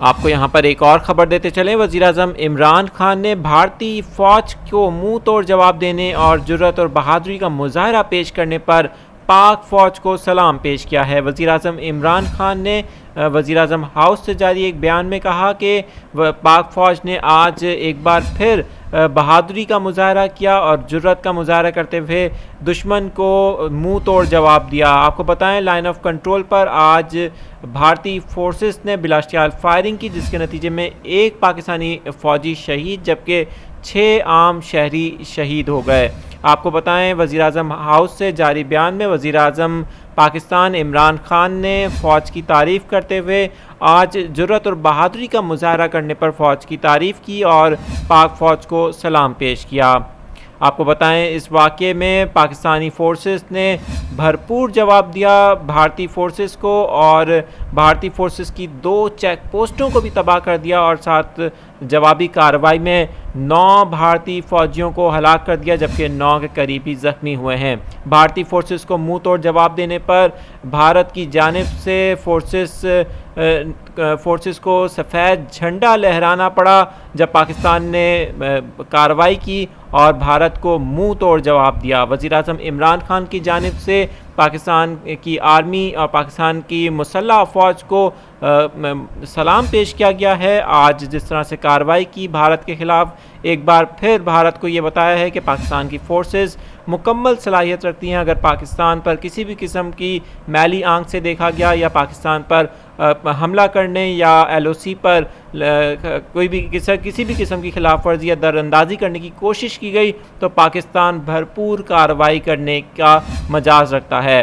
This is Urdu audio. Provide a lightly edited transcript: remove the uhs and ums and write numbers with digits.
آپ کو یہاں پر ایک اور خبر دیتے چلیں۔ وزیراعظم عمران خان نے بھارتی فوج کو منہ توڑ جواب دینے اور جرأت اور بہادری کا مظاہرہ پیش کرنے پر پاک فوج کو سلام پیش کیا ہے۔ وزیراعظم عمران خان نے وزیراعظم ہاؤس سے جاری ایک بیان میں کہا کہ پاک فوج نے آج ایک بار پھر بہادری کا مظاہرہ کیا اور جرأت کا مظاہرہ کرتے ہوئے دشمن کو منہ توڑ جواب دیا۔ آپ کو بتائیں لائن آف کنٹرول پر آج بھارتی فورسز نے بلا اشتعال فائرنگ کی، جس کے نتیجے میں ایک پاکستانی فوجی شہید جبکہ 6 عام شہری شہید ہو گئے۔ آپ کو بتائیں وزیراعظم ہاؤس سے جاری بیان میں وزیراعظم پاکستان عمران خان نے فوج کی تعریف کرتے ہوئے آج جرأت اور بہادری کا مظاہرہ کرنے پر فوج کی تعریف کی اور پاک فوج کو سلام پیش کیا۔ آپ کو بتائیں اس واقعے میں پاکستانی فورسز نے بھرپور جواب دیا بھارتی فورسز کو، اور بھارتی فورسز کی 2 چیک پوسٹوں کو بھی تباہ کر دیا اور ساتھ جوابی کارروائی میں 9 بھارتی فوجیوں کو ہلاک کر دیا جبکہ 9 کے قریبی زخمی ہوئے ہیں۔ بھارتی فورسز کو منہ توڑ جواب دینے پر بھارت کی جانب سے فورسز کو سفید جھنڈا لہرانا پڑا جب پاکستان نے کارروائی کی اور بھارت کو منہ توڑ جواب دیا۔ وزیراعظم عمران خان کی جانب سے پاکستان کی آرمی اور پاکستان کی مسلح افواج کو سلام پیش کیا گیا ہے۔ آج جس طرح سے کارروائی کی بھارت کے خلاف، ایک بار پھر بھارت کو یہ بتایا ہے کہ پاکستان کی فورسز مکمل صلاحیت رکھتی ہیں۔ اگر پاکستان پر کسی بھی قسم کی میلی آنکھ سے دیکھا گیا یا پاکستان پر حملہ کرنے یا LOC پر کسی بھی قسم کی خلاف ورزی یا در اندازی کرنے کی کوشش کی گئی تو پاکستان بھرپور کارروائی کرنے کا مجاز رکھتا ہے۔